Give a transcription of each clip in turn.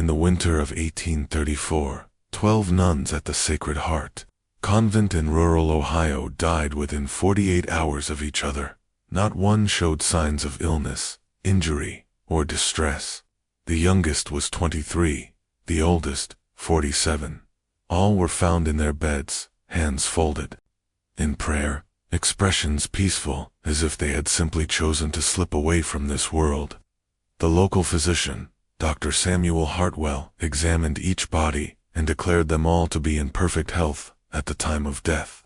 In the winter of 1834, 12 nuns at the Sacred Heart Convent in rural Ohio died within 48 hours of each other. Not one showed signs of illness, injury, or distress. The youngest was 23, the oldest, 47. All were found in their beds, hands folded. In prayer, expressions peaceful, as if they had simply chosen to slip away from this world. The local physician, Dr. Samuel Hartwell, examined each body and declared them all to be in perfect health at the time of death.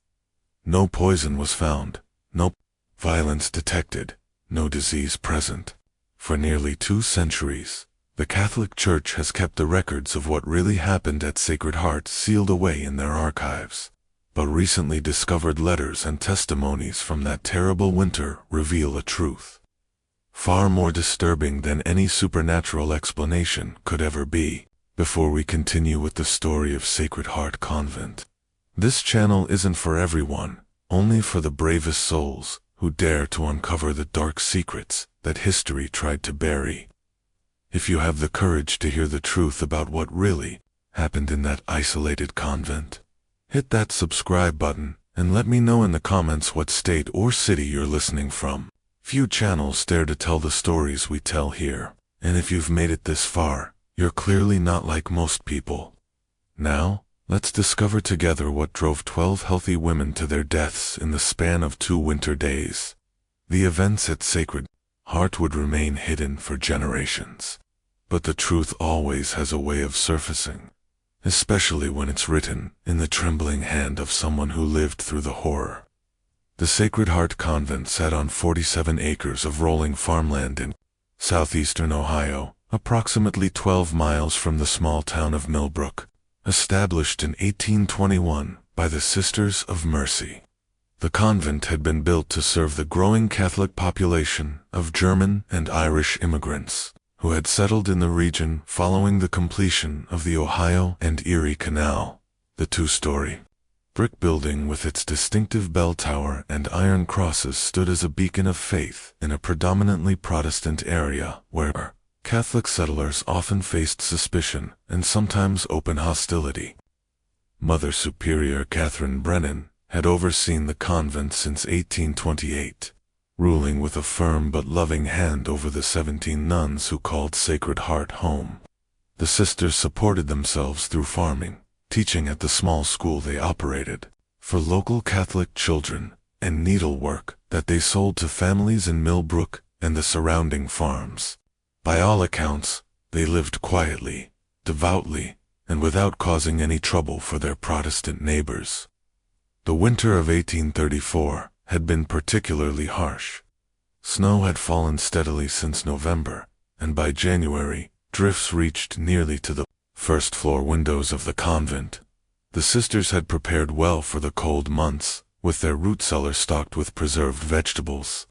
No poison was found, no violence detected, no disease present. For nearly 2 centuries, the Catholic Church has kept the records of what really happened at Sacred Heart sealed away in their archives. But recently discovered letters and testimonies from that terrible winter reveal a truth far more disturbing than any supernatural explanation could ever be. Before we continue with the story of Sacred Heart Convent, this channel isn't for everyone, only for the bravest souls who dare to uncover the dark secrets that history tried to bury. If you have the courage to hear the truth about what really happened in that isolated convent, hit that subscribe button and let me know in the comments what state or city you're listening from. Few channels dare to tell the stories we tell here, and if you've made it this far, you're clearly not like most people. Now, let's discover together what drove 12 healthy women to their deaths in the span of 2 winter days. The events at Sacred Heart would remain hidden for generations, but the truth always has a way of surfacing, especially when it's written in the trembling hand of someone who lived through the horror. The Sacred Heart Convent sat on 47 acres of rolling farmland in southeastern Ohio, approximately 12 miles from the small town of Millbrook, established in 1821 by the Sisters of Mercy. The convent had been built to serve the growing Catholic population of German and Irish immigrants who had settled in the region following the completion of the Ohio and Erie Canal. The 2-story brick building with its distinctive bell tower and iron crosses stood as a beacon of faith in a predominantly Protestant area where Catholic settlers often faced suspicion and sometimes open hostility. Mother Superior Catherine Brennan had overseen the convent since 1828, ruling with a firm but loving hand over the 17 nuns who called Sacred Heart home. The sisters supported themselves through farming, teaching at the small school they operated for local Catholic children, and needlework that they sold to families in Millbrook and the surrounding farms. By all accounts, they lived quietly, devoutly, and without causing any trouble for their Protestant neighbors. The winter of 1834 had been particularly harsh. Snow had fallen steadily since November, and by January, drifts reached nearly to the first-floor windows of the convent. The sisters had prepared well for the cold months, with their root cellar stocked with preserved vegetables,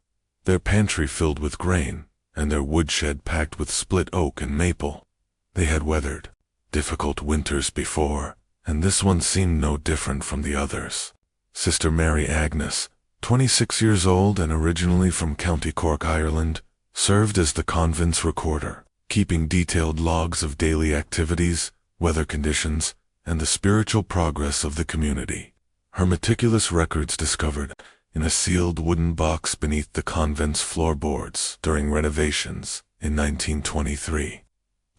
their pantry filled with grain, and their woodshed packed with split oak and maple. They had weathered difficult winters before, and this one seemed no different from the others. Sister Mary Agnes, 26 years old and originally from County Cork, Ireland, served as the convent's recorder, keeping detailed logs of daily activities, weather conditions, and the spiritual progress of the community. Her meticulous records discovered in a sealed wooden box beneath the convent's floorboards during renovations in 1923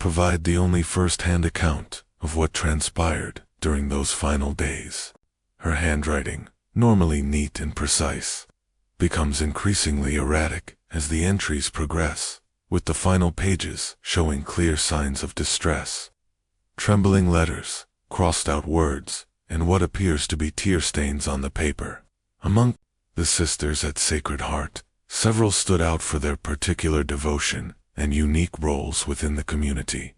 provide the only first-hand account of what transpired during those final days. Her handwriting, normally neat and precise, becomes increasingly erratic as the entries progress, with the final pages showing clear signs of distress. Trembling letters, crossed-out words, and what appears to be tear stains on the paper. Among the sisters at Sacred Heart, several stood out for their particular devotion and unique roles within the community.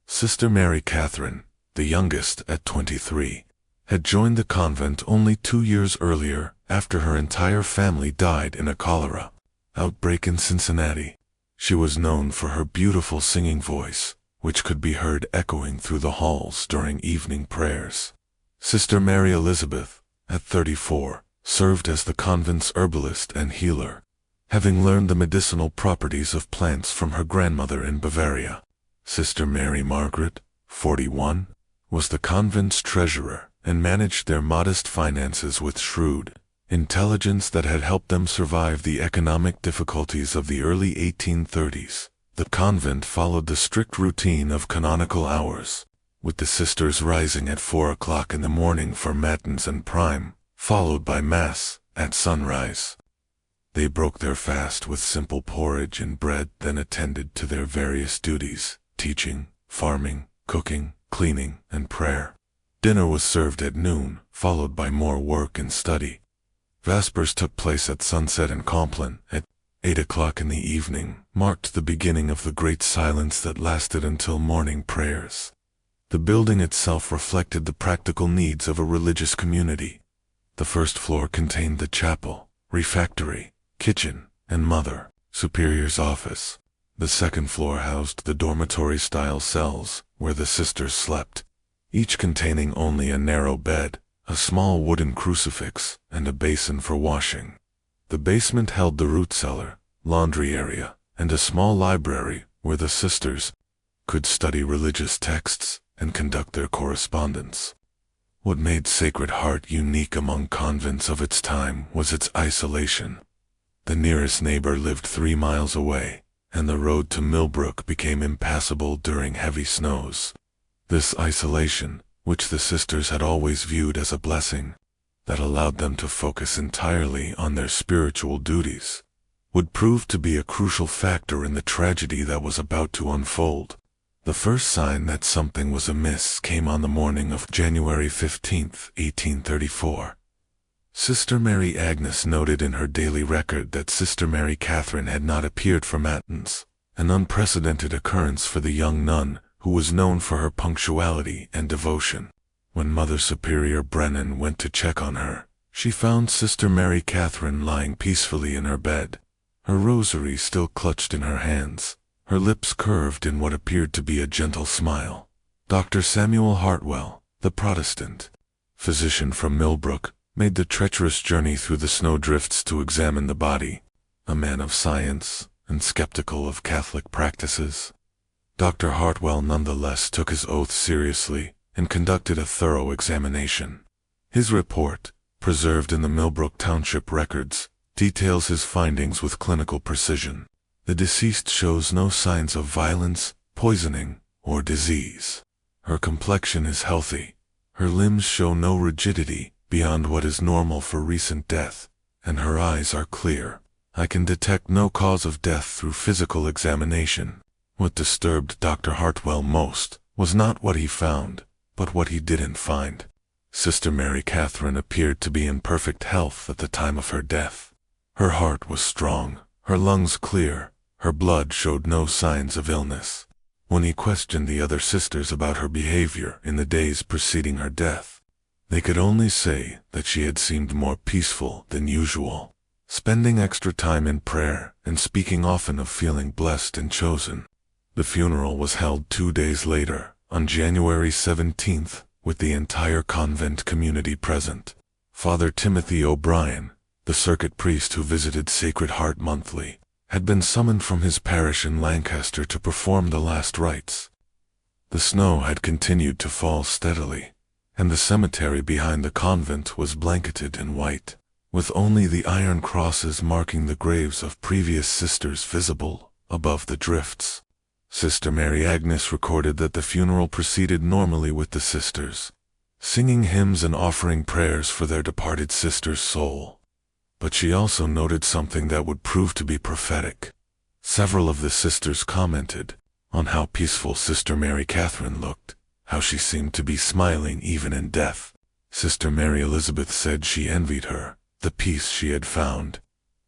Sister Mary Catherine, the youngest at 23, had joined the convent only 2 years earlier after her entire family died in a cholera outbreak in Cincinnati. She was known for her beautiful singing voice, which could be heard echoing through the halls during evening prayers. Sister Mary Elizabeth, at 34, served as the convent's herbalist and healer, having learned the medicinal properties of plants from her grandmother in Bavaria. Sister Mary Margaret, 41, was the convent's treasurer and managed their modest finances with shrewd intelligence that had helped them survive the economic difficulties of the early 1830s. The convent followed the strict routine of canonical hours, with the sisters rising at 4 o'clock in the morning for matins and prime, followed by Mass at sunrise. They broke their fast with simple porridge and bread, then attended to their various duties: teaching, farming, cooking, cleaning, and prayer. Dinner was served at noon, followed by more work and study. Vespers took place at sunset, and Compline, at 8 o'clock in the evening, marked the beginning of the great silence that lasted until morning prayers. The building itself reflected the practical needs of a religious community. The first floor contained the chapel, refectory, kitchen, and Mother Superior's office. The second floor housed the dormitory-style cells, where the sisters slept, each containing only a narrow bed, a small wooden crucifix, and a basin for washing. The basement held the root cellar, laundry area, and a small library where the sisters could study religious texts and conduct their correspondence. What made Sacred Heart unique among convents of its time was its isolation. The nearest neighbor lived 3 miles away, and the road to Millbrook became impassable during heavy snows. This isolation, which the sisters had always viewed as a blessing that allowed them to focus entirely on their spiritual duties, would prove to be a crucial factor in the tragedy that was about to unfold. The first sign that something was amiss came on the morning of January 15, 1834. Sister Mary Agnes noted in her daily record that Sister Mary Catherine had not appeared for matins, an unprecedented occurrence for the young nun, who was known for her punctuality and devotion. When Mother Superior Brennan went to check on her, she found Sister Mary Catherine lying peacefully in her bed, her rosary still clutched in her hands, her lips curved in what appeared to be a gentle smile. Dr. Samuel Hartwell, the Protestant physician from Millbrook, made the treacherous journey through the snowdrifts to examine the body, a man of science and skeptical of Catholic practices. Dr. Hartwell nonetheless took his oath seriously and conducted a thorough examination. His report, preserved in the Millbrook Township records, details his findings with clinical precision. The deceased shows no signs of violence, poisoning, or disease. Her complexion is healthy. Her limbs show no rigidity beyond what is normal for recent death, and her eyes are clear. I can detect no cause of death through physical examination. What disturbed Dr. Hartwell most was not what he found, but what he didn't find. Sister Mary Catherine appeared to be in perfect health at the time of her death. Her heart was strong, her lungs clear, her blood showed no signs of illness. When he questioned the other sisters about her behavior in the days preceding her death, they could only say that she had seemed more peaceful than usual, spending extra time in prayer and speaking often of feeling blessed and chosen. The funeral was held 2 days later, on January 17th, with the entire convent community present. Father Timothy O'Brien, the circuit priest who visited Sacred Heart monthly, had been summoned from his parish in Lancaster to perform the last rites. The snow had continued to fall steadily, and the cemetery behind the convent was blanketed in white, with only the iron crosses marking the graves of previous sisters visible above the drifts. Sister Mary Agnes recorded that the funeral proceeded normally with the sisters, singing hymns and offering prayers for their departed sister's soul. But she also noted something that would prove to be prophetic. Several of the sisters commented on how peaceful Sister Mary Catherine looked, how she seemed to be smiling even in death. Sister Mary Elizabeth said she envied her the peace she had found.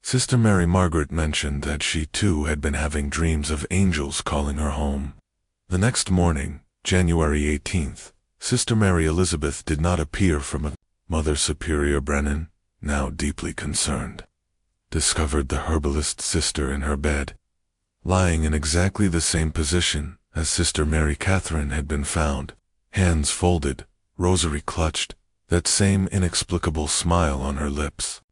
Sister Mary Margaret mentioned that she too had been having dreams of angels calling her home. The next morning, January 18th, Sister Mary Elizabeth did not appear from Mother Superior Brennan, now deeply concerned, discovered the herbalist sister in her bed, lying in exactly the same position as Sister Mary Catherine had been found, hands folded, rosary clutched, that same inexplicable smile on her lips.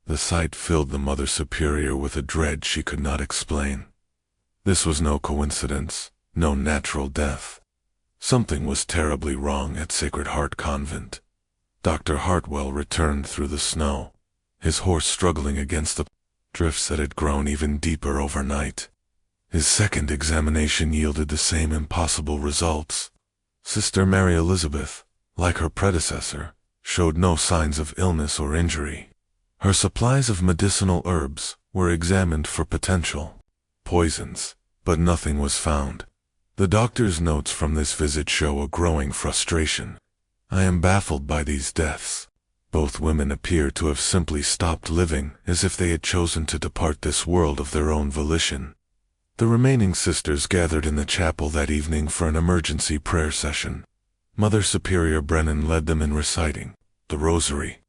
The sight filled the Mother Superior with a dread she could not explain. This was no coincidence, no natural death. Something was terribly wrong at Sacred Heart Convent. Dr. Hartwell returned through the snow, his horse struggling against the drifts that had grown even deeper overnight. His second examination yielded the same impossible results. Sister Mary Elizabeth, like her predecessor, showed no signs of illness or injury. Her supplies of medicinal herbs were examined for potential poisons, but nothing was found. The doctor's notes from this visit show a growing frustration. I am baffled by these deaths. Both women appear to have simply stopped living, as if they had chosen to depart this world of their own volition. The remaining sisters gathered in the chapel that evening for an emergency prayer session. Mother Superior Brennan led them in reciting the Rosary.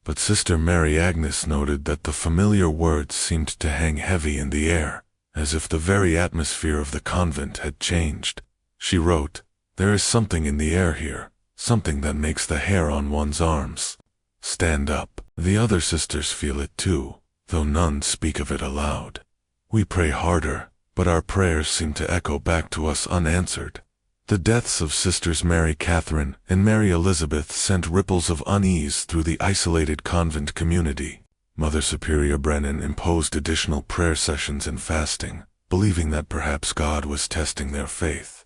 But Sister Mary Agnes noted that the familiar words seemed to hang heavy in the air, as if the very atmosphere of the convent had changed. She wrote, "There is something in the air here, something that makes the hair on one's arms stand up." The other sisters feel it too, though none speak of it aloud. We pray harder, but our prayers seem to echo back to us unanswered. The deaths of Sisters Mary Catherine and Mary Elizabeth sent ripples of unease through the isolated convent community. Mother Superior Brennan imposed additional prayer sessions and fasting, believing that perhaps God was testing their faith.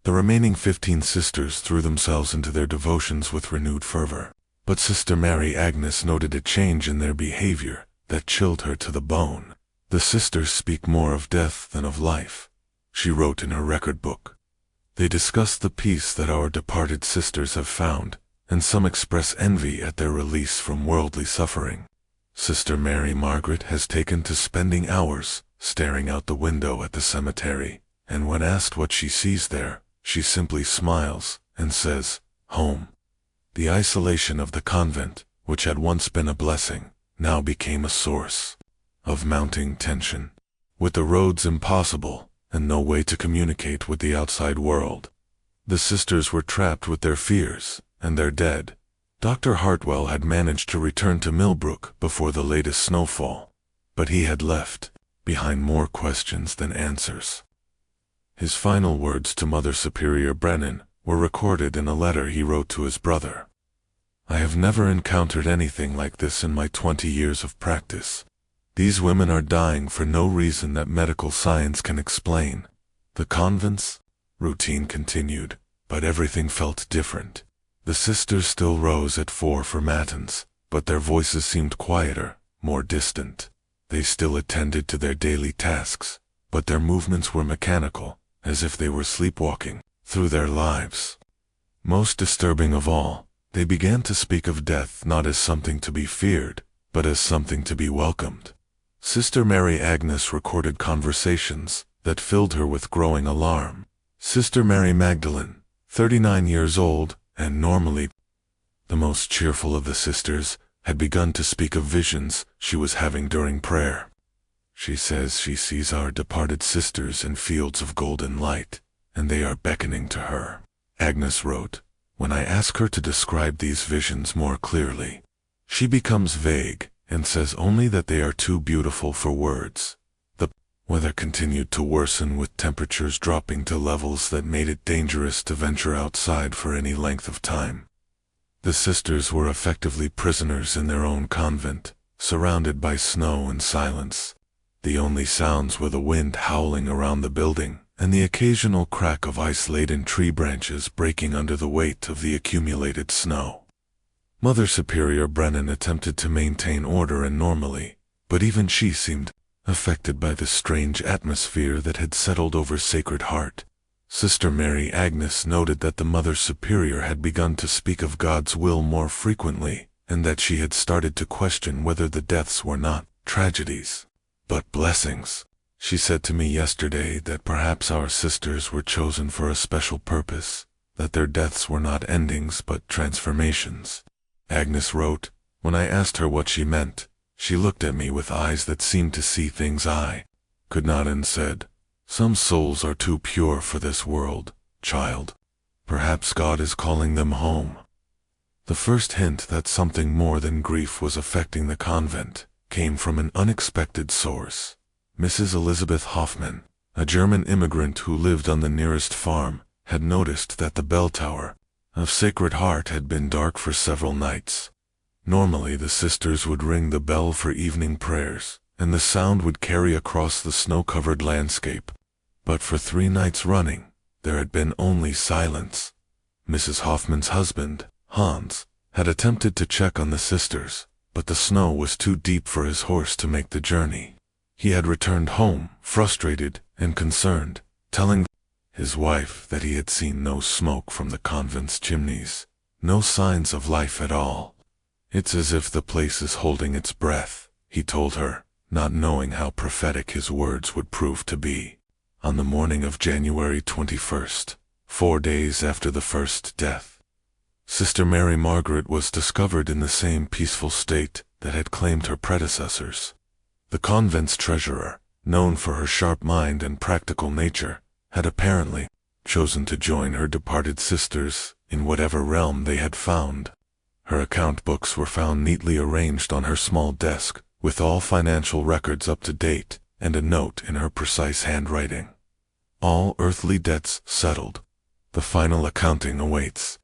The remaining 15 sisters threw themselves into their devotions with renewed fervor, but Sister Mary Agnes noted a change in their behavior that chilled her to the bone. The sisters speak more of death than of life, she wrote in her record book. They discuss the peace that our departed sisters have found, and some express envy at their release from worldly suffering. Sister Mary Margaret has taken to spending hours staring out the window at the cemetery, and when asked what she sees there, she simply smiles and says, "Home." The isolation of the convent, which had once been a blessing, now became a source of mounting tension. With the roads impossible and no way to communicate with the outside world, the sisters were trapped with their fears and their dead. Dr. Hartwell had managed to return to Millbrook before the latest snowfall, but he had left behind more questions than answers. His final words to Mother Superior Brennan were recorded in a letter he wrote to his brother. "I have never encountered anything like this in my 20 years of practice. These women are dying for no reason that medical science can explain." The convent's routine continued, but everything felt different. The sisters still rose at 4 for matins, but their voices seemed quieter, more distant. They still attended to their daily tasks, but their movements were mechanical, as if they were sleepwalking through their lives. Most disturbing of all, they began to speak of death not as something to be feared, but as something to be welcomed. Sister Mary Agnes recorded conversations that filled her with growing alarm. Sister Mary Magdalene, 39 years old, and normally the most cheerful of the sisters, had begun to speak of visions she was having during prayer. She says she sees our departed sisters in fields of golden light, and they are beckoning to her. Agnes wrote, "When I ask her to describe these visions more clearly, she becomes vague and says only that they are too beautiful for words." The weather continued to worsen, with temperatures dropping to levels that made it dangerous to venture outside for any length of time. The sisters were effectively prisoners in their own convent, surrounded by snow and silence. The only sounds were the wind howling around the building, and the occasional crack of ice-laden tree branches breaking under the weight of the accumulated snow. Mother Superior Brennan attempted to maintain order and normalcy, but even she seemed affected by the strange atmosphere that had settled over Sacred Heart. Sister Mary Agnes noted that the Mother Superior had begun to speak of God's will more frequently, and that she had started to question whether the deaths were not tragedies, but blessings. "She said to me yesterday that perhaps our sisters were chosen for a special purpose, that their deaths were not endings but transformations." Agnes wrote, "When I asked her what she meant, she looked at me with eyes that seemed to see things I could not, and said, 'Some souls are too pure for this world, child. Perhaps God is calling them home.'" The first hint that something more than grief was affecting the convent came from an unexpected source. Mrs. Elizabeth Hoffman, a German immigrant who lived on the nearest farm, had noticed that the bell tower of Sacred Heart had been dark for several nights. Normally the sisters would ring the bell for evening prayers, and the sound would carry across the snow-covered landscape. But for 3 nights running, there had been only silence. Mrs. Hoffman's husband, Hans, had attempted to check on the sisters, but the snow was too deep for his horse to make the journey. He had returned home, frustrated and concerned, telling his wife that he had seen no smoke from the convent's chimneys, no signs of life at all. "It's as if the place is holding its breath," he told her, not knowing how prophetic his words would prove to be. On the morning of January 21st, 4 days after the first death, Sister Mary Margaret was discovered in the same peaceful state that had claimed her predecessors. The convent's treasurer, known for her sharp mind and practical nature, had apparently chosen to join her departed sisters in whatever realm they had found. Her account books were found neatly arranged on her small desk, with all financial records up to date, and a note in her precise handwriting. All earthly debts settled. The final accounting awaits.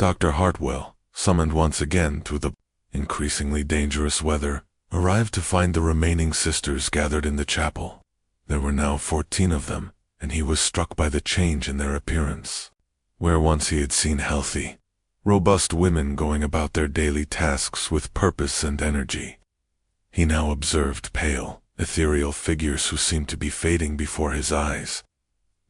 Dr. Hartwell, summoned once again through the increasingly dangerous weather, arrived to find the remaining sisters gathered in the chapel. There were now 14 of them, and he was struck by the change in their appearance. Where once he had seen healthy, robust women going about their daily tasks with purpose and energy, he now observed pale, ethereal figures who seemed to be fading before his eyes.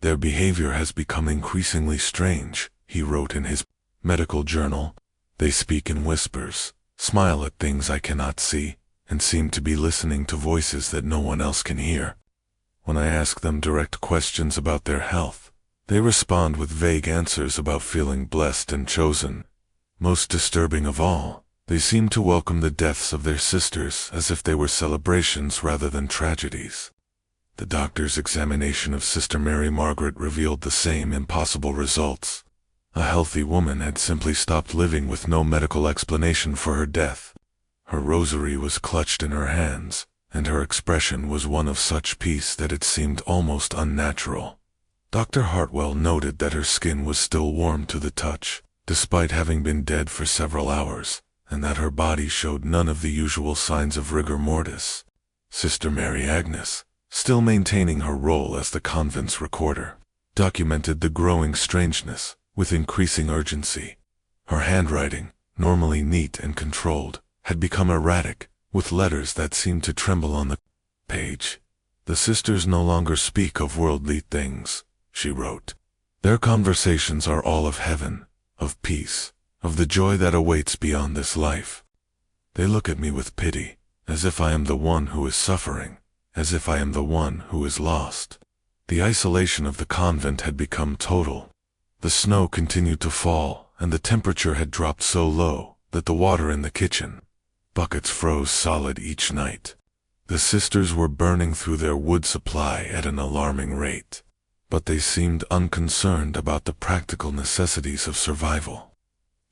"Their behavior has become increasingly strange," he wrote in his medical journal. "They speak in whispers, smile at things I cannot see, and seem to be listening to voices that no one else can hear. When I ask them direct questions about their health, they respond with vague answers about feeling blessed and chosen. Most disturbing of all, they seem to welcome the deaths of their sisters as if they were celebrations rather than tragedies." The doctor's examination of Sister Mary Margaret revealed the same impossible results. A healthy woman had simply stopped living with no medical explanation for her death. Her rosary was clutched in her hands, and her expression was one of such peace that it seemed almost unnatural. Dr. Hartwell noted that her skin was still warm to the touch, despite having been dead for several hours, and that her body showed none of the usual signs of rigor mortis. Sister Mary Agnes, still maintaining her role as the convent's recorder, documented the growing strangeness with increasing urgency. Her handwriting, normally neat and controlled, had become erratic, with letters that seemed to tremble on the page. "The sisters no longer speak of worldly things," she wrote. "Their conversations are all of heaven, of peace, of the joy that awaits beyond this life. They look at me with pity, as if I am the one who is suffering, as if I am the one who is lost." The isolation of the convent had become total. The snow continued to fall, and the temperature had dropped so low that the water in the kitchen buckets froze solid each night. The sisters were burning through their wood supply at an alarming rate, but they seemed unconcerned about the practical necessities of survival.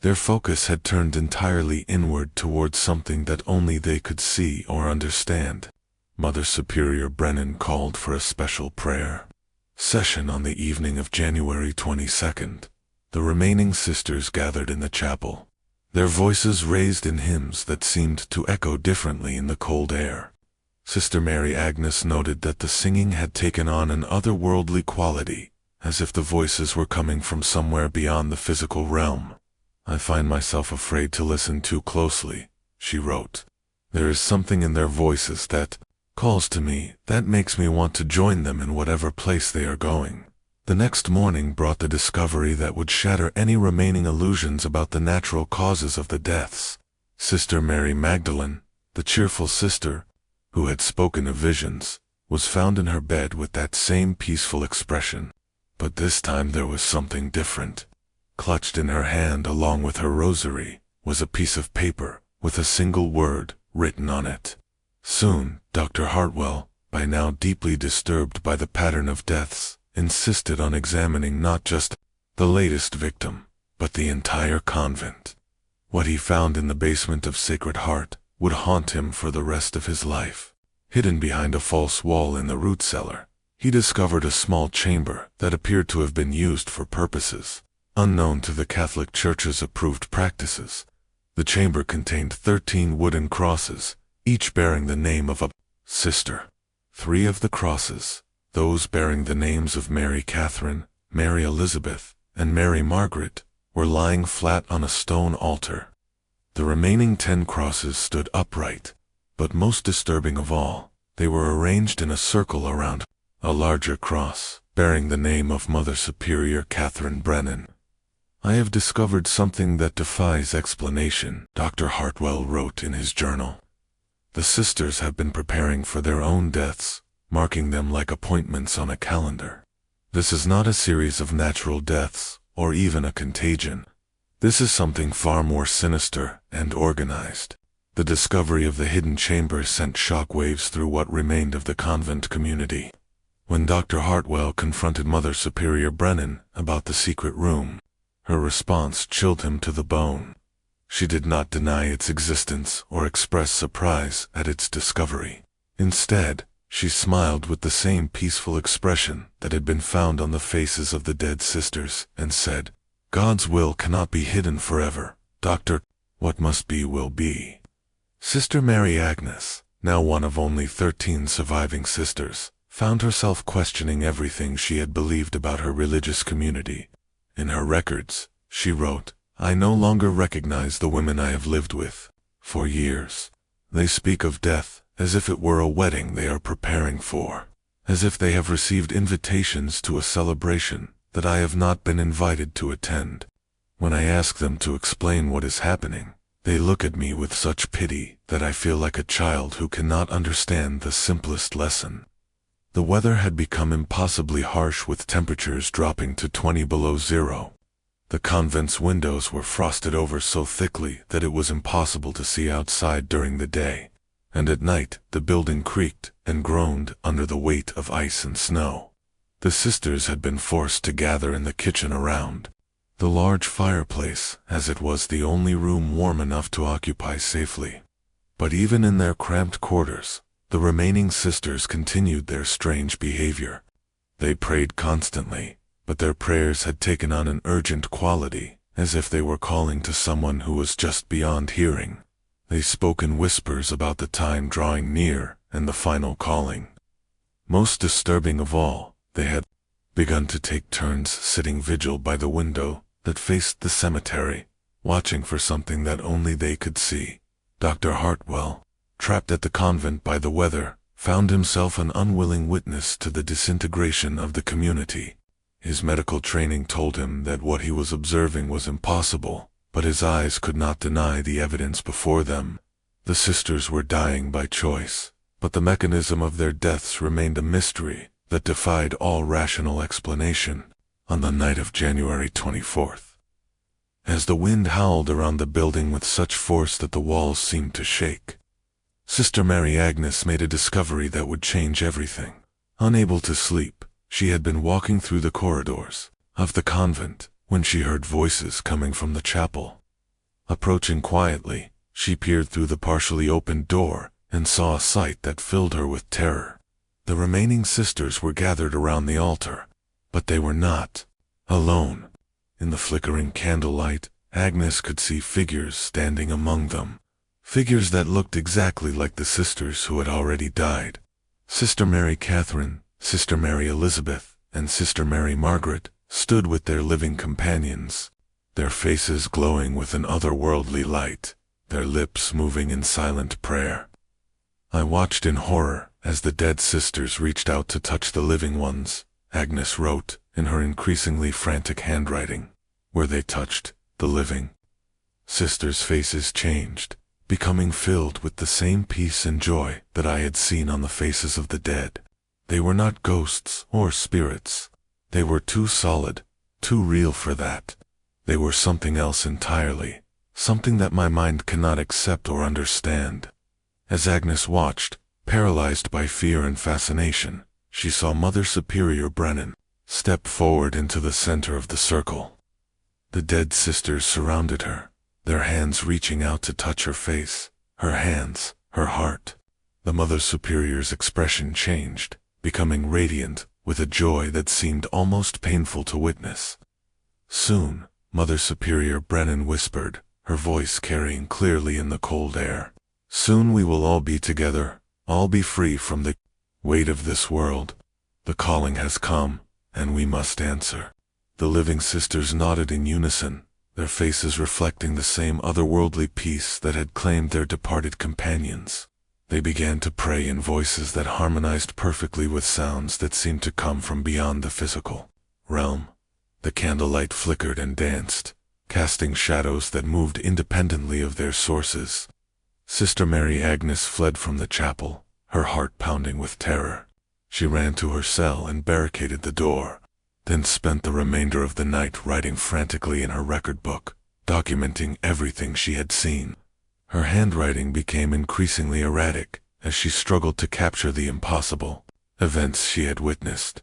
Their focus had turned entirely inward towards something that only they could see or understand. Mother Superior Brennan called for a special prayer session on the evening of January 22nd. The remaining sisters gathered in the chapel, their voices raised in hymns that seemed to echo differently in the cold air. Sister Mary Agnes noted that the singing had taken on an otherworldly quality, as if the voices were coming from somewhere beyond the physical realm. "I find myself afraid to listen too closely," she wrote. "There is something in their voices that calls to me, that makes me want to join them in whatever place they are going." The next morning brought the discovery that would shatter any remaining illusions about the natural causes of the deaths. Sister Mary Magdalene, the cheerful sister, who had spoken of visions, was found in her bed with that same peaceful expression. But this time there was something different. Clutched in her hand along with her rosary was a piece of paper with a single word written on it. Soon, Dr. Hartwell, by now deeply disturbed by the pattern of deaths, insisted on examining not just the latest victim, but the entire convent. What he found in the basement of Sacred Heart would haunt him for the rest of his life. Hidden behind a false wall in the root cellar, he discovered a small chamber that appeared to have been used for purposes unknown to the Catholic Church's approved practices. The chamber contained 13 wooden crosses, each bearing the name of a sister. 3 of the crosses, those bearing the names of Mary Catherine, Mary Elizabeth, and Mary Margaret, were lying flat on a stone altar. The remaining 10 crosses stood upright, but most disturbing of all, they were arranged in a circle around a larger cross, bearing the name of Mother Superior Catherine Brennan. "I have discovered something that defies explanation," Dr. Hartwell wrote in his journal. "The sisters have been preparing for their own deaths, marking them like appointments on a calendar. This is not a series of natural deaths, or even a contagion. This is something far more sinister and organized." The discovery of the hidden chamber sent shockwaves through what remained of the convent community. When Dr. Hartwell confronted Mother Superior Brennan about the secret room, her response chilled him to the bone. She did not deny its existence or express surprise at its discovery. Instead, she smiled with the same peaceful expression that had been found on the faces of the dead sisters and said, "God's will cannot be hidden forever, Doctor. What must be will be." Sister Mary Agnes, now one of only 13 surviving sisters, found herself questioning everything she had believed about her religious community. In her records, she wrote, "I no longer recognize the women I have lived with for years. They speak of death as if it were a wedding they are preparing for, as if they have received invitations to a celebration that I have not been invited to attend. When I ask them to explain what is happening, they look at me with such pity that I feel like a child who cannot understand the simplest lesson." The weather had become impossibly harsh, with temperatures dropping to 20 below zero. The convent's windows were frosted over so thickly that it was impossible to see outside during the day, and at night the building creaked and groaned under the weight of ice and snow. The sisters had been forced to gather in the kitchen around the large fireplace, as it was the only room warm enough to occupy safely. But even in their cramped quarters, the remaining sisters continued their strange behavior. They prayed constantly, but their prayers had taken on an urgent quality, as if they were calling to someone who was just beyond hearing. They spoke in whispers about the time drawing near and the final calling. Most disturbing of all, they had begun to take turns sitting vigil by the window that faced the cemetery, watching for something that only they could see. Dr. Hartwell, trapped at the convent by the weather, found himself an unwilling witness to the disintegration of the community. His medical training told him that what he was observing was impossible, but his eyes could not deny the evidence before them. The sisters were dying by choice, but the mechanism of their deaths remained a mystery that defied all rational explanation. On the night of January 24th, as the wind howled around the building with such force that the walls seemed to shake, Sister Mary Agnes made a discovery that would change everything. Unable to sleep, she had been walking through the corridors of the convent when she heard voices coming from the chapel. Approaching quietly, she peered through the partially opened door and saw a sight that filled her with terror. The remaining sisters were gathered around the altar, but they were not alone. In the flickering candlelight, Agnes could see figures standing among them. Figures that looked exactly like the sisters who had already died. Sister Mary Catherine, Sister Mary Elizabeth, and Sister Mary Margaret stood with their living companions, their faces glowing with an otherworldly light, their lips moving in silent prayer. I watched in horror as the dead sisters reached out to touch the living ones. Agnes wrote, in her increasingly frantic handwriting, where they touched the living. Sisters' faces changed, becoming filled with the same peace and joy that I had seen on the faces of the dead. They were not ghosts or spirits. They were too solid, too real for that. They were something else entirely, something that my mind cannot accept or understand. As Agnes watched, paralyzed by fear and fascination, she saw Mother Superior Brennan step forward into the center of the circle. The dead sisters surrounded her, their hands reaching out to touch her face, her hands, her heart. The Mother Superior's expression changed, becoming radiant with a joy that seemed almost painful to witness. Soon, Mother Superior Brennan whispered, her voice carrying clearly in the cold air. Soon we will all be together, all be free from the weight of this world. The calling has come, and we must answer. The living sisters nodded in unison, their faces reflecting the same otherworldly peace that had claimed their departed companions. They began to pray in voices that harmonized perfectly with sounds that seemed to come from beyond the physical realm. The candlelight flickered and danced, casting shadows that moved independently of their sources. Sister Mary Agnes fled from the chapel, her heart pounding with terror. She ran to her cell and barricaded the door, then spent the remainder of the night writing frantically in her record book, documenting everything she had seen. Her handwriting became increasingly erratic as she struggled to capture the impossible events she had witnessed.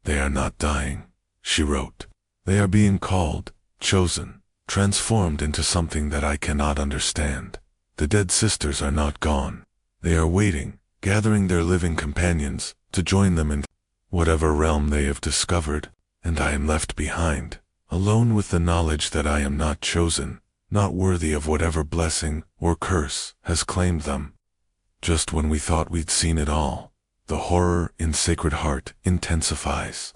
They are not dying, she wrote. They are being called, chosen, transformed into something that I cannot understand. The dead sisters are not gone. They are waiting, gathering their living companions, to join them in whatever realm they have discovered, and I am left behind, alone with the knowledge that I am not chosen, not worthy of whatever blessing or curse has claimed them. Just when we thought we'd seen it all, the horror in Sacred Heart intensifies.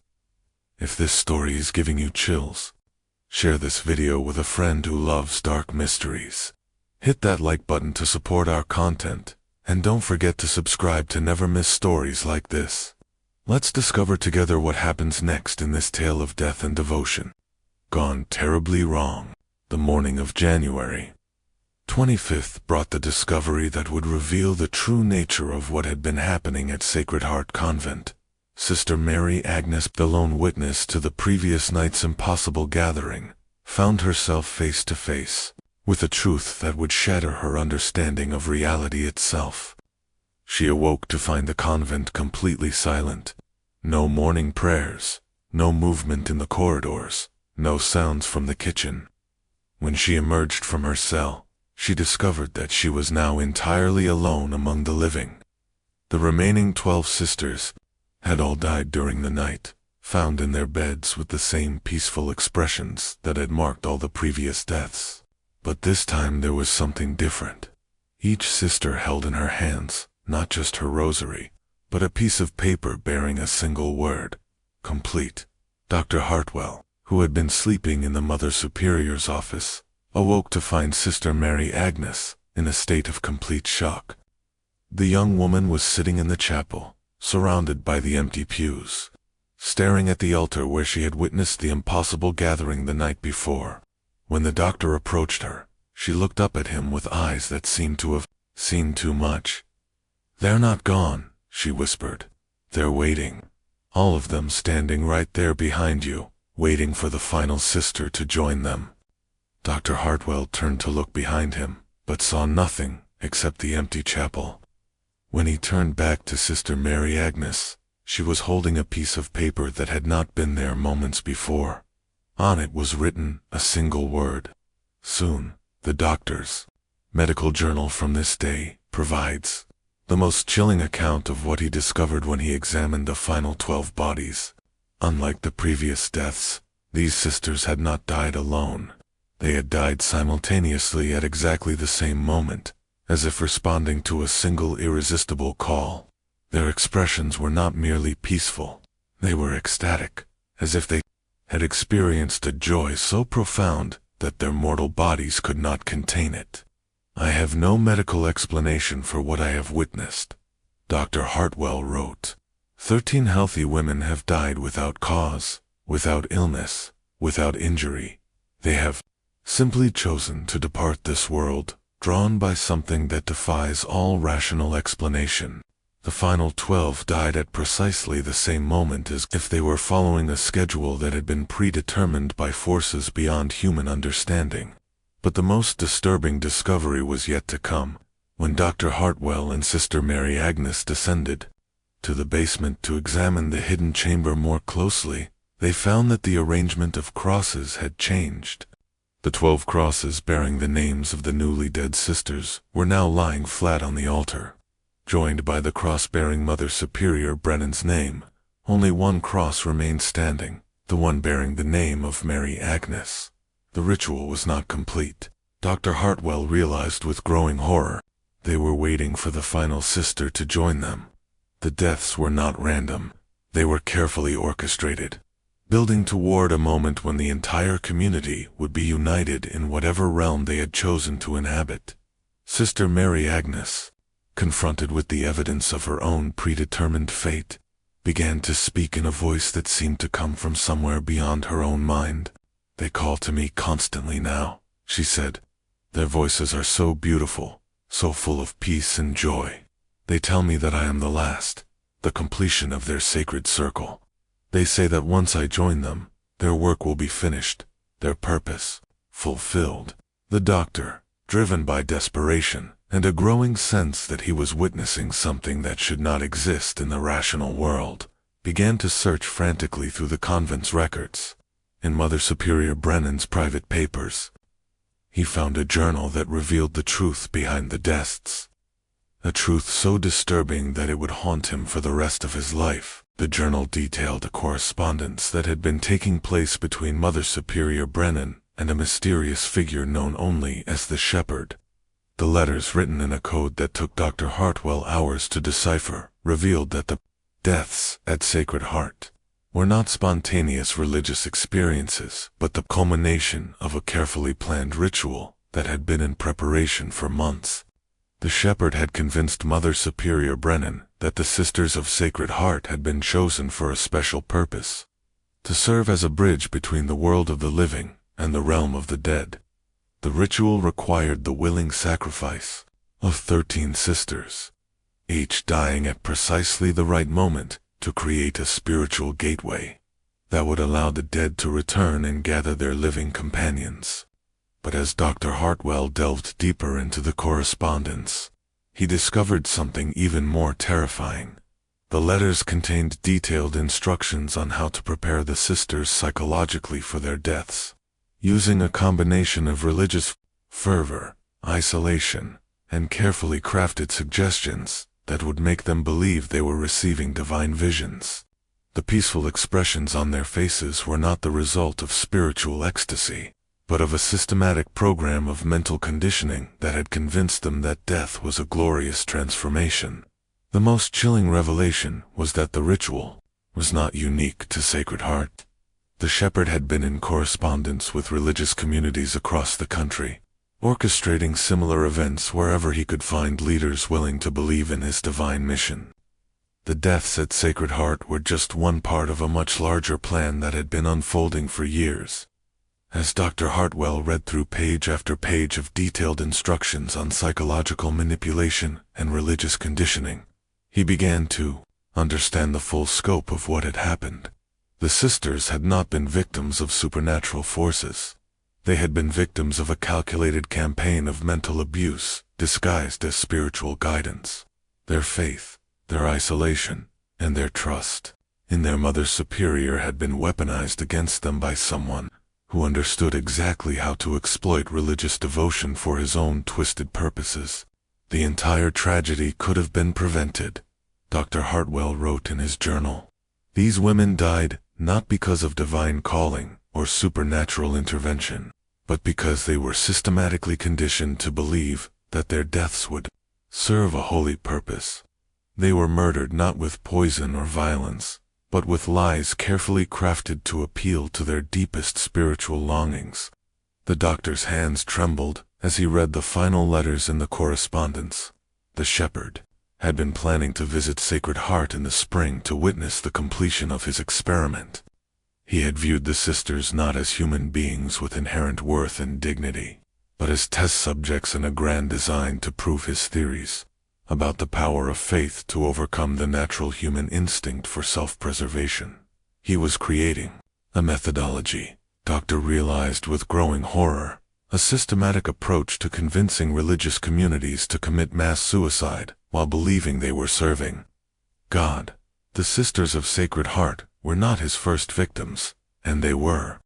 If this story is giving you chills, share this video with a friend who loves dark mysteries. Hit that like button to support our content, and don't forget to subscribe to never miss stories like this. Let's discover together what happens next in this tale of death and devotion. Gone terribly wrong. The morning of January 25th brought the discovery that would reveal the true nature of what had been happening at Sacred Heart Convent. Sister Mary Agnes, the lone witness to the previous night's impossible gathering, found herself face to face with a truth that would shatter her understanding of reality itself. She awoke to find the convent completely silent. No morning prayers, no movement in the corridors, no sounds from the kitchen. When she emerged from her cell, she discovered that she was now entirely alone among the living. The remaining 12 sisters had all died during the night, found in their beds with the same peaceful expressions that had marked all the previous deaths. But this time there was something different. Each sister held in her hands not just her rosary, but a piece of paper bearing a single word: complete. Dr. Hartwell, who had been sleeping in the Mother Superior's office, awoke to find Sister Mary Agnes in a state of complete shock. The young woman was sitting in the chapel, surrounded by the empty pews, staring at the altar where she had witnessed the impossible gathering the night before. When the doctor approached her, she looked up at him with eyes that seemed to have seen too much. "They're not gone," she whispered. "They're waiting. All of them standing right there behind you, waiting for the final sister to join them." Dr. Hartwell turned to look behind him, but saw nothing except the empty chapel. When he turned back to Sister Mary Agnes, she was holding a piece of paper that had not been there moments before. On it was written a single word: soon. The doctor's medical journal from this day provides the most chilling account of what he discovered when he examined the final 12 bodies. Unlike the previous deaths, these sisters had not died alone. They had died simultaneously at exactly the same moment, as if responding to a single irresistible call. Their expressions were not merely peaceful, they were ecstatic, as if they had experienced a joy so profound that their mortal bodies could not contain it. "I have no medical explanation for what I have witnessed," Dr. Hartwell wrote. 13 healthy women have died without cause, without illness, without injury. They have simply chosen to depart this world, drawn by something that defies all rational explanation. The final 12 died at precisely the same moment, as if they were following a schedule that had been predetermined by forces beyond human understanding. But the most disturbing discovery was yet to come. When Dr. Hartwell and Sister Mary Agnes descended to the basement to examine the hidden chamber more closely, they found that the arrangement of crosses had changed. The 12 crosses bearing the names of the newly dead sisters were now lying flat on the altar. joined by the cross bearing Mother Superior Brennan's name. Only one cross remained standing, the one bearing the name of Mary Agnes. The ritual was not complete. Dr. Hartwell realized with growing horror. They were waiting for the final sister to join them. The deaths were not random. They were carefully orchestrated, building toward a moment when the entire community would be united in whatever realm they had chosen to inhabit. Sister Mary Agnes, confronted with the evidence of her own predetermined fate, began to speak in a voice that seemed to come from somewhere beyond her own mind. "They call to me constantly now," she said. "Their voices are so beautiful, so full of peace and joy. They tell me that I am the last, the completion of their sacred circle. They say that once I join them, their work will be finished, their purpose fulfilled." The doctor, driven by desperation and a growing sense that he was witnessing something that should not exist in the rational world, began to search frantically through the convent's records. In Mother Superior Brennan's private papers, he found a journal that revealed the truth behind the deaths. A truth so disturbing that it would haunt him for the rest of his life. The journal detailed a correspondence that had been taking place between Mother Superior Brennan and a mysterious figure known only as the Shepherd. The letters, written in a code that took Dr. Hartwell hours to decipher, revealed that the deaths at Sacred Heart were not spontaneous religious experiences, but the culmination of a carefully planned ritual that had been in preparation for months. The Shepherd had convinced Mother Superior Brennan that the Sisters of Sacred Heart had been chosen for a special purpose, to serve as a bridge between the world of the living and the realm of the dead. The ritual required the willing sacrifice of 13 sisters, each dying at precisely the right moment to create a spiritual gateway that would allow the dead to return and gather their living companions. But as Dr. Hartwell delved deeper into the correspondence, he discovered something even more terrifying. The letters contained detailed instructions on how to prepare the sisters psychologically for their deaths, using a combination of religious fervor, isolation, and carefully crafted suggestions that would make them believe they were receiving divine visions. The peaceful expressions on their faces were not the result of spiritual ecstasy, but of a systematic program of mental conditioning that had convinced them that death was a glorious transformation. The most chilling revelation was that the ritual was not unique to Sacred Heart. The Shepherd had been in correspondence with religious communities across the country, orchestrating similar events wherever he could find leaders willing to believe in his divine mission. The deaths at Sacred Heart were just one part of a much larger plan that had been unfolding for years. As Dr. Hartwell read through page after page of detailed instructions on psychological manipulation and religious conditioning, he began to understand the full scope of what had happened. The sisters had not been victims of supernatural forces. They had been victims of a calculated campaign of mental abuse, disguised as spiritual guidance. Their faith, their isolation, and their trust in their Mother Superior had been weaponized against them by someone who understood exactly how to exploit religious devotion for his own twisted purposes. The entire tragedy could have been prevented, Dr. Hartwell wrote in his journal. These women died not because of divine calling or supernatural intervention, but because they were systematically conditioned to believe that their deaths would serve a holy purpose. They were murdered not with poison or violence, but with lies carefully crafted to appeal to their deepest spiritual longings. The doctor's hands trembled as he read the final letters in the correspondence. The Shepherd had been planning to visit Sacred Heart in the spring to witness the completion of his experiment. He had viewed the sisters not as human beings with inherent worth and dignity, but as test subjects in a grand design to prove his theories about the power of faith to overcome the natural human instinct for self-preservation. He was creating a methodology, Doctor realized with growing horror, a systematic approach to convincing religious communities to commit mass suicide while believing they were serving God. The Sisters of Sacred Heart were not his first victims, and they were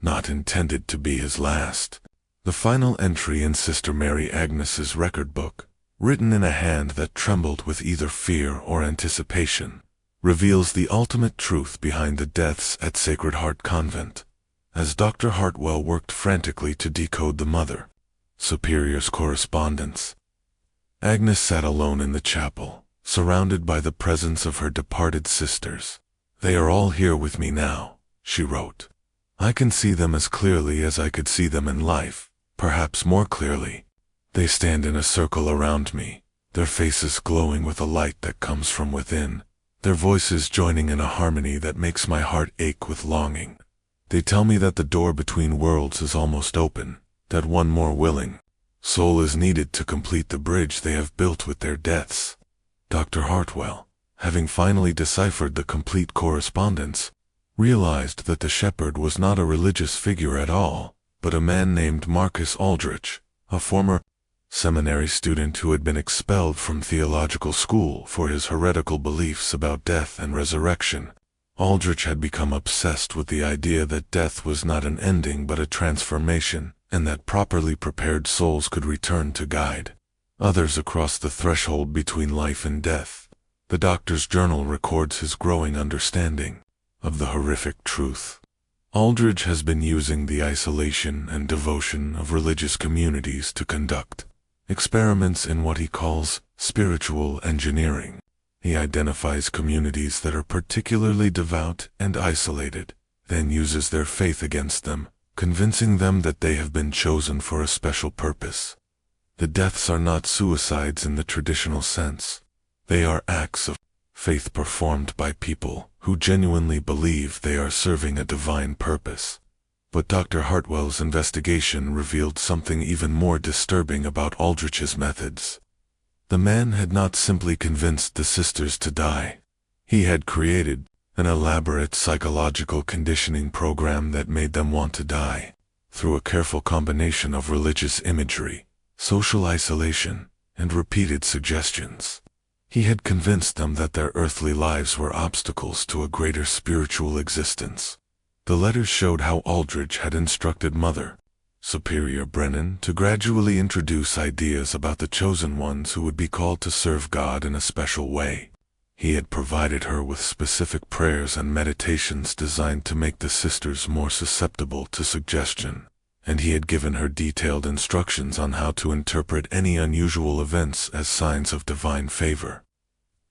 not intended to be his last. The final entry in Sister Mary Agnes's record book written in a hand that trembled with either fear or anticipation, reveals the ultimate truth behind the deaths at Sacred Heart Convent. As Dr. Hartwell worked frantically to decode the Mother Superior's correspondence, Agnes sat alone in the chapel, surrounded by the presence of her departed sisters. "They are all here with me now," she wrote. "I can see them as clearly as I could see them in life, perhaps more clearly. They stand in a circle around me, their faces glowing with a light that comes from within, their voices joining in a harmony that makes my heart ache with longing. They tell me that the door between worlds is almost open, that one more willing soul is needed to complete the bridge they have built with their deaths." Dr. Hartwell, having finally deciphered the complete correspondence, realized that the shepherd was not a religious figure at all, but a man named Marcus Aldrich, a former seminary student who had been expelled from theological school for his heretical beliefs about death and resurrection. Aldrich had become obsessed with the idea that death was not an ending but a transformation, and that properly prepared souls could return to guide others across the threshold between life and death. The doctor's journal records his growing understanding of the horrific truth. Aldrich has been using the isolation and devotion of religious communities to conduct experiments in what he calls spiritual engineering. He identifies communities that are particularly devout and isolated, then uses their faith against them, convincing them that they have been chosen for a special purpose. The deaths are not suicides in the traditional sense. They are acts of faith performed by people who genuinely believe they are serving a divine purpose. But Dr. Hartwell's investigation revealed something even more disturbing about Aldrich's methods. The man had not simply convinced the sisters to die. He had created an elaborate psychological conditioning program that made them want to die, through a careful combination of religious imagery, social isolation, and repeated suggestions. He had convinced them that their earthly lives were obstacles to a greater spiritual existence. The letters showed how Aldrich had instructed Mother Superior Brennan to gradually introduce ideas about the chosen ones who would be called to serve God in a special way. He had provided her with specific prayers and meditations designed to make the sisters more susceptible to suggestion, and he had given her detailed instructions on how to interpret any unusual events as signs of divine favor.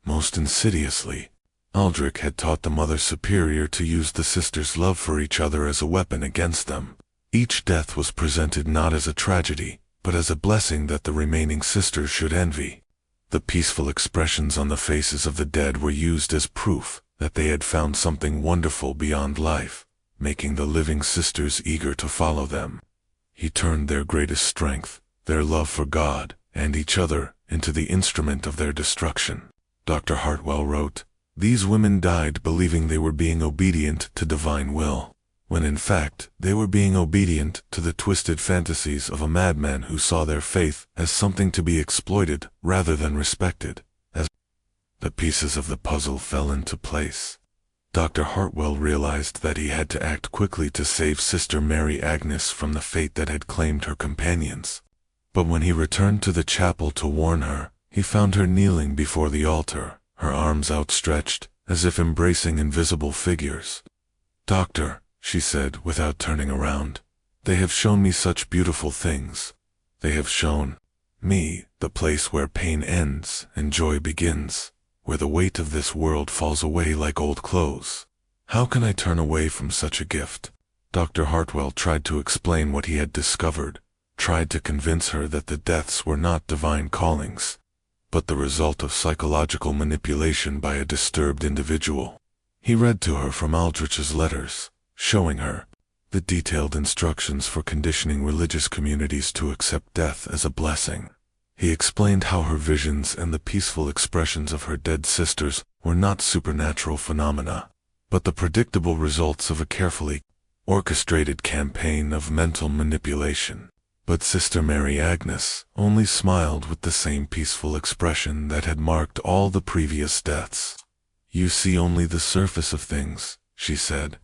Most insidiously, Aldrich had taught the Mother Superior to use the sisters' love for each other as a weapon against them. Each death was presented not as a tragedy, but as a blessing that the remaining sisters should envy. The peaceful expressions on the faces of the dead were used as proof that they had found something wonderful beyond life, making the living sisters eager to follow them. He turned their greatest strength, their love for God and each other, into the instrument of their destruction. Dr. Hartwell wrote, "These women died believing they were being obedient to divine will, when in fact they were being obedient to the twisted fantasies of a madman who saw their faith as something to be exploited rather than respected." As the pieces of the puzzle fell into place, Dr. Hartwell realized that he had to act quickly to save Sister Mary Agnes from the fate that had claimed her companions. But when he returned to the chapel to warn her, he found her kneeling before the altar, her arms outstretched, as if embracing invisible figures. "Doctor," she said without turning around, "they have shown me such beautiful things. They have shown me the place where pain ends and joy begins, where the weight of this world falls away like old clothes. How can I turn away from such a gift?" Dr. Hartwell tried to explain what he had discovered, tried to convince her that the deaths were not divine callings, but the result of psychological manipulation by a disturbed individual. He read to her from Aldrich's letters, showing her the detailed instructions for conditioning religious communities to accept death as a blessing. He explained how her visions and the peaceful expressions of her dead sisters were not supernatural phenomena, but the predictable results of a carefully orchestrated campaign of mental manipulation. But Sister Mary Agnes only smiled with the same peaceful expression that had marked all the previous deaths. "You see only the surface of things," she said.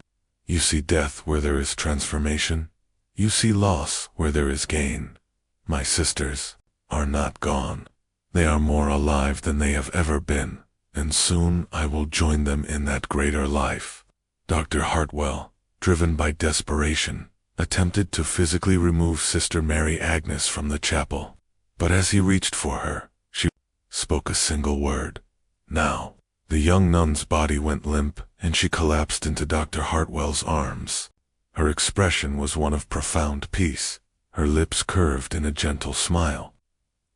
"You see death where there is transformation. You see loss where there is gain. My sisters are not gone. They are more alive than they have ever been, and soon I will join them in that greater life. Dr. Hartwell, driven by desperation, attempted to physically remove Sister Mary Agnes from the chapel, but as he reached for her, she spoke a single word. Now. The young nun's body went limp, and she collapsed into Dr. Hartwell's arms. Her expression was one of profound peace, her lips curved in a gentle smile.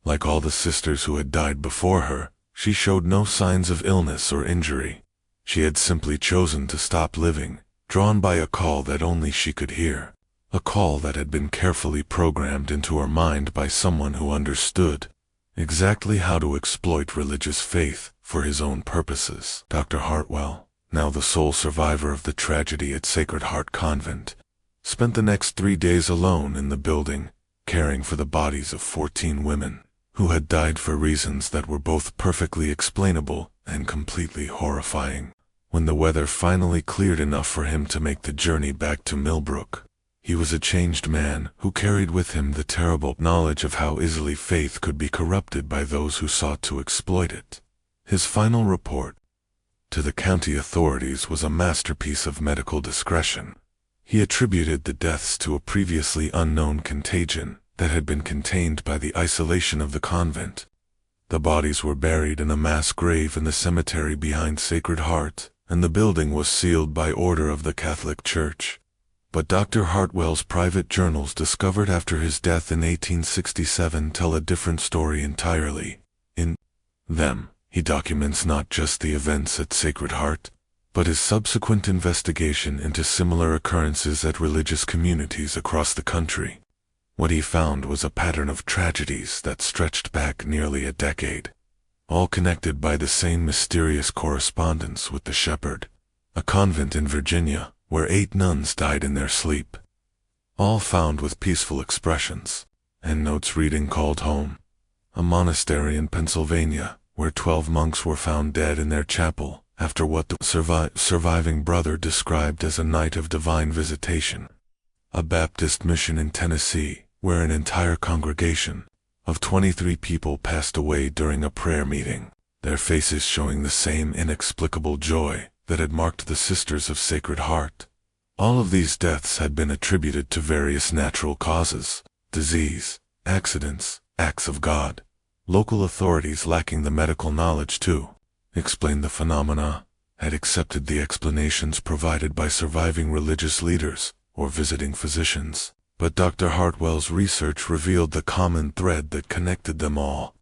Like all the sisters who had died before her, she showed no signs of illness or injury. She had simply chosen to stop living, drawn by a call that only she could hear, a call that had been carefully programmed into her mind by someone who understood exactly how to exploit religious faith for his own purposes. Dr. Hartwell, now the sole survivor of the tragedy at Sacred Heart Convent, spent the next 3 days alone in the building, caring for the bodies of 14 women, who had died for reasons that were both perfectly explainable and completely horrifying. When the weather finally cleared enough for him to make the journey back to Millbrook, he was a changed man who carried with him the terrible knowledge of how easily faith could be corrupted by those who sought to exploit it. His final report to the county authorities was a masterpiece of medical discretion. He attributed the deaths to a previously unknown contagion that had been contained by the isolation of the convent. The bodies were buried in a mass grave in the cemetery behind Sacred Heart, and the building was sealed by order of the Catholic Church. But Dr. Hartwell's private journals discovered after his death in 1867 tell a different story entirely. In them, he documents not just the events at Sacred Heart, but his subsequent investigation into similar occurrences at religious communities across the country. What he found was a pattern of tragedies that stretched back nearly a decade, all connected by the same mysterious correspondence with the Shepherd, a convent in Virginia, where 8 nuns died in their sleep, all found with peaceful expressions, and notes reading called home. A monastery in Pennsylvania, where 12 monks were found dead in their chapel after what the surviving brother described as a night of divine visitation. A Baptist mission in Tennessee, where an entire congregation of 23 people passed away during a prayer meeting, their faces showing the same inexplicable joy that had marked the Sisters of Sacred Heart. All of these deaths had been attributed to various natural causes, disease, accidents, acts of God. Local authorities, lacking the medical knowledge to explain the phenomena, had accepted the explanations provided by surviving religious leaders or visiting physicians. But Dr. Hartwell's research revealed the common thread that connected them all.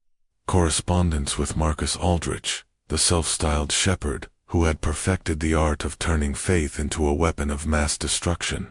Correspondence with Marcus Aldrich, the self-styled shepherd, who had perfected the art of turning faith into a weapon of mass destruction.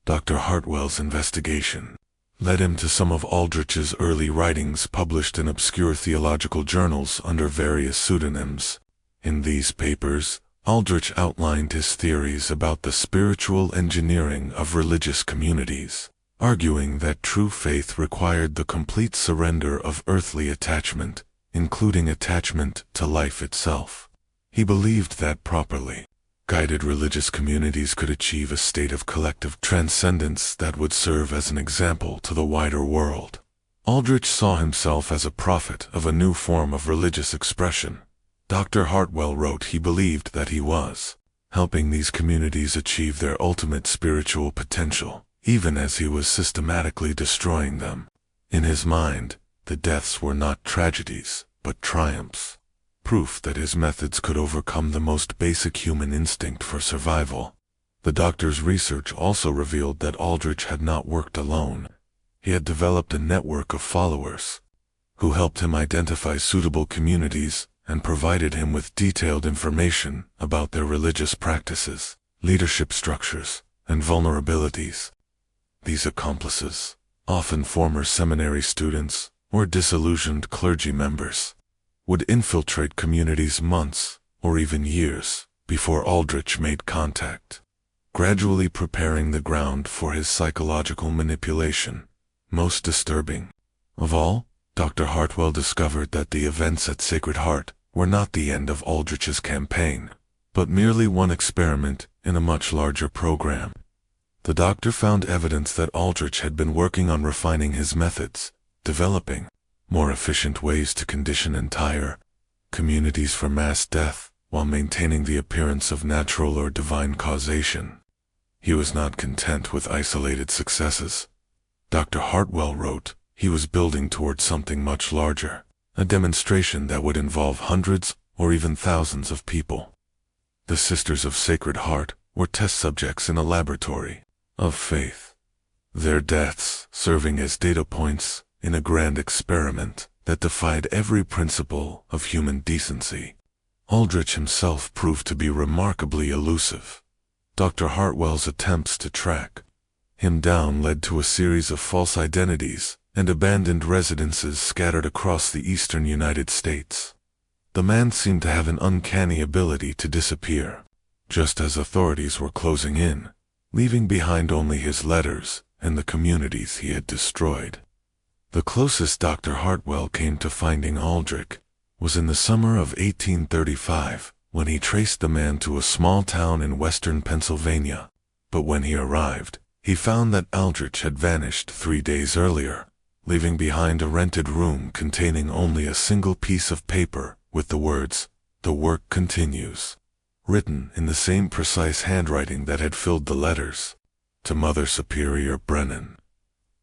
Dr. Hartwell's investigation led him to some of Aldrich's early writings published in obscure theological journals under various pseudonyms. In these papers, Aldrich outlined his theories about the spiritual engineering of religious communities, arguing that true faith required the complete surrender of earthly attachment, including attachment to life itself. He believed that properly guided religious communities could achieve a state of collective transcendence that would serve as an example to the wider world. Aldrich saw himself as a prophet of a new form of religious expression. Dr. Hartwell wrote he believed that he was helping these communities achieve their ultimate spiritual potential, even as he was systematically destroying them. In his mind, the deaths were not tragedies, but triumphs. Proof that his methods could overcome the most basic human instinct for survival. The doctor's research also revealed that Aldrich had not worked alone. He had developed a network of followers who helped him identify suitable communities and provided him with detailed information about their religious practices, leadership structures, and vulnerabilities. These accomplices, often former seminary students or disillusioned clergy members, would infiltrate communities months, or even years, before Aldrich made contact, gradually preparing the ground for his psychological manipulation. Most disturbing of all, Dr. Hartwell discovered that the events at Sacred Heart were not the end of Aldrich's campaign, but merely one experiment in a much larger program. The doctor found evidence that Aldrich had been working on refining his methods, developing more efficient ways to condition entire communities for mass death while maintaining the appearance of natural or divine causation. He was not content with isolated successes. Dr. Hartwell wrote, he was building towards something much larger, a demonstration that would involve hundreds or even thousands of people. The Sisters of Sacred Heart were test subjects in a laboratory of faith, their deaths serving as data points in a grand experiment that defied every principle of human decency. Aldrich himself proved to be remarkably elusive. Dr. Hartwell's attempts to track him down led to a series of false identities and abandoned residences scattered across the eastern United States. The man seemed to have an uncanny ability to disappear, just as authorities were closing in, leaving behind only his letters and the communities he had destroyed. The closest Dr. Hartwell came to finding Aldrich was in the summer of 1835, when he traced the man to a small town in western Pennsylvania. But when he arrived, he found that Aldrich had vanished 3 days earlier, leaving behind a rented room containing only a single piece of paper with the words, "The work continues," written in the same precise handwriting that had filled the letters, to Mother Superior Brennan.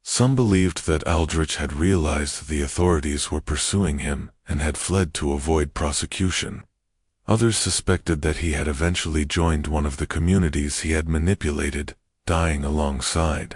Some believed that Aldrich had realized the authorities were pursuing him and had fled to avoid prosecution. Others suspected that he had eventually joined one of the communities he had manipulated, dying alongside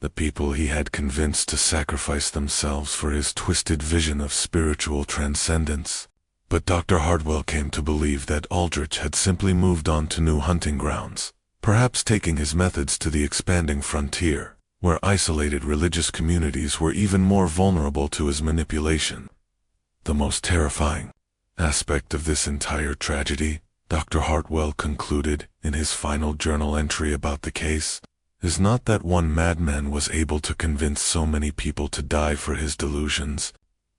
the people he had convinced to sacrifice themselves for his twisted vision of spiritual transcendence. But Dr. Hartwell came to believe that Aldrich had simply moved on to new hunting grounds, perhaps taking his methods to the expanding frontier, where isolated religious communities were even more vulnerable to his manipulation. The most terrifying aspect of this entire tragedy, Dr. Hartwell concluded in his final journal entry about the case, is not that one madman was able to convince so many people to die for his delusions.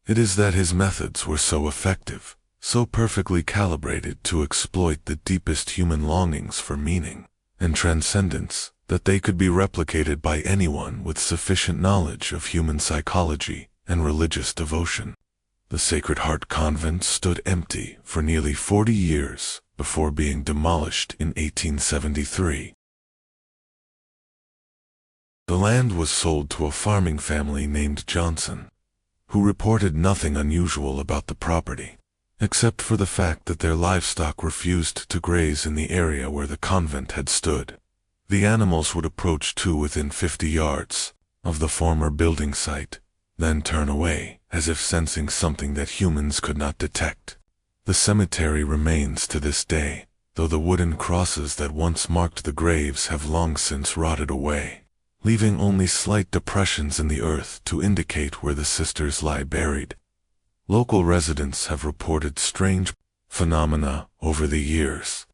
It is that his methods were so effective, so perfectly calibrated to exploit the deepest human longings for meaning and transcendence, that they could be replicated by anyone with sufficient knowledge of human psychology and religious devotion. The Sacred Heart Convent stood empty for nearly 40 years before being demolished in 1873. The land was sold to a farming family named Johnson, who reported nothing unusual about the property, except for the fact that their livestock refused to graze in the area where the convent had stood. The animals would approach to within 50 yards of the former building site, then turn away, as if sensing something that humans could not detect. The cemetery remains to this day, though the wooden crosses that once marked the graves have long since rotted away, leaving only slight depressions in the earth to indicate where the sisters lie buried. Local residents have reported strange phenomena over the years.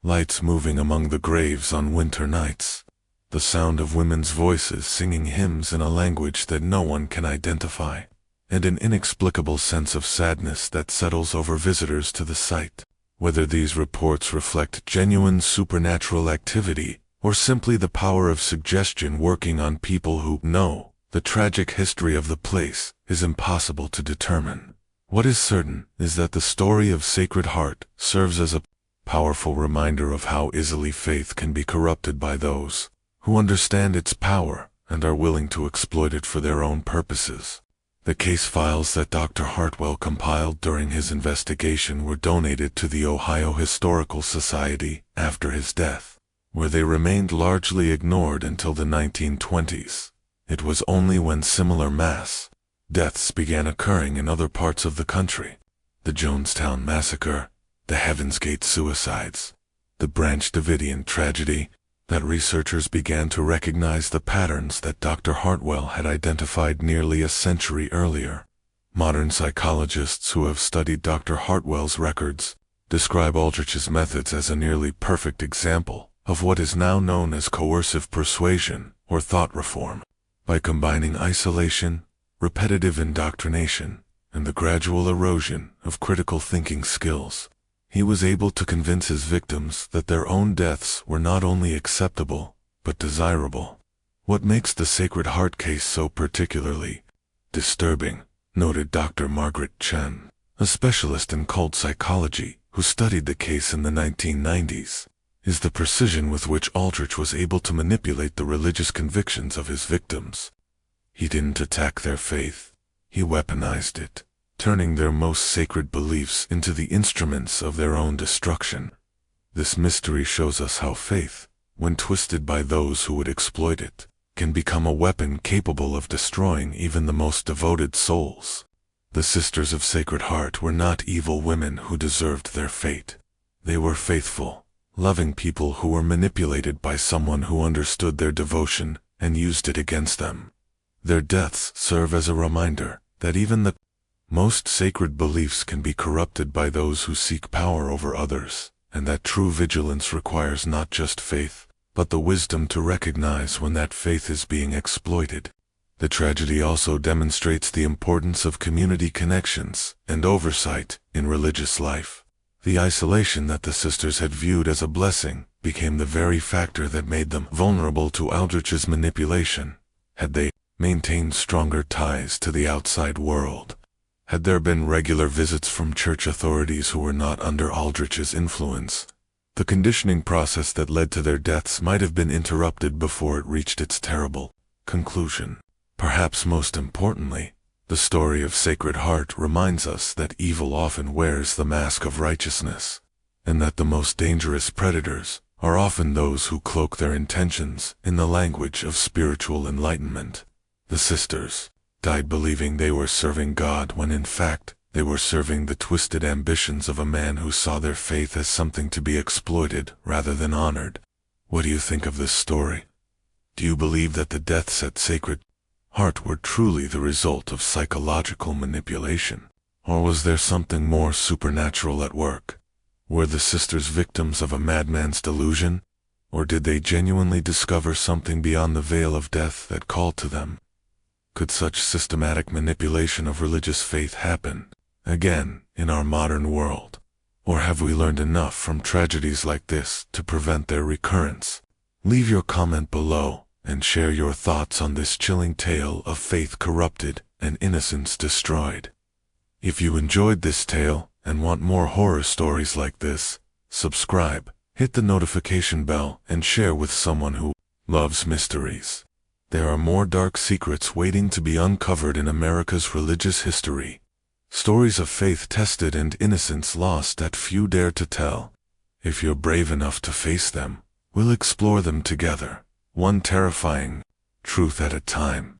Lights moving among the graves on winter nights, the sound of women's voices singing hymns in a language that no one can identify, and an inexplicable sense of sadness that settles over visitors to the site. Whether these reports reflect genuine supernatural activity or simply the power of suggestion working on people who know the tragic history of the place is impossible to determine. What is certain is that the story of Sacred Heart serves as a powerful reminder of how easily faith can be corrupted by those who understand its power and are willing to exploit it for their own purposes. The case files that Dr. Hartwell compiled during his investigation were donated to the Ohio Historical Society after his death, where they remained largely ignored until the 1920s. It was only when similar mass deaths began occurring in other parts of the country, the Jonestown Massacre, the Heaven's Gate suicides, the Branch Davidian tragedy, that researchers began to recognize the patterns that Dr. Hartwell had identified nearly a century earlier. Modern psychologists who have studied Dr. Hartwell's records describe Aldrich's methods as a nearly perfect example of what is now known as coercive persuasion or thought reform. By combining isolation, repetitive indoctrination, and the gradual erosion of critical thinking skills, he was able to convince his victims that their own deaths were not only acceptable, but desirable. What makes the Sacred Heart case so particularly disturbing noted Dr. Margaret Chen, a specialist in cult psychology who studied the case in the 1990s, is the precision with which Aldrich was able to manipulate the religious convictions of his victims. He didn't attack their faith, he weaponized it, turning their most sacred beliefs into the instruments of their own destruction. This mystery shows us how faith, when twisted by those who would exploit it, can become a weapon capable of destroying even the most devoted souls. The Sisters of Sacred Heart were not evil women who deserved their fate. They were faithful, loving people who were manipulated by someone who understood their devotion and used it against them. Their deaths serve as a reminder that even the most sacred beliefs can be corrupted by those who seek power over others, and that true vigilance requires not just faith, but the wisdom to recognize when that faith is being exploited. The tragedy also demonstrates the importance of community connections and oversight in religious life. The isolation that the sisters had viewed as a blessing became the very factor that made them vulnerable to Aldrich's manipulation. Had they maintained stronger ties to the outside world, had there been regular visits from church authorities who were not under Aldrich's influence, the conditioning process that led to their deaths might have been interrupted before it reached its terrible conclusion. Perhaps most importantly, the story of Sacred Heart reminds us that evil often wears the mask of righteousness, and that the most dangerous predators are often those who cloak their intentions in the language of spiritual enlightenment. The sisters died believing they were serving God when in fact they were serving the twisted ambitions of a man who saw their faith as something to be exploited rather than honored. What do you think of this story? Do you believe that the deaths at Sacred Heart were truly the result of psychological manipulation? Or was there something more supernatural at work? Were the sisters victims of a madman's delusion? Or did they genuinely discover something beyond the veil of death that called to them? Could such systematic manipulation of religious faith happen again in our modern world? Or have we learned enough from tragedies like this to prevent their recurrence? Leave your comment below and share your thoughts on this chilling tale of faith corrupted and innocence destroyed. If you enjoyed this tale and want more horror stories like this, subscribe, hit the notification bell, and share with someone who loves mysteries. There are more dark secrets waiting to be uncovered in America's religious history. Stories of faith tested and innocence lost that few dare to tell. If you're brave enough to face them, we'll explore them together, one terrifying truth at a time.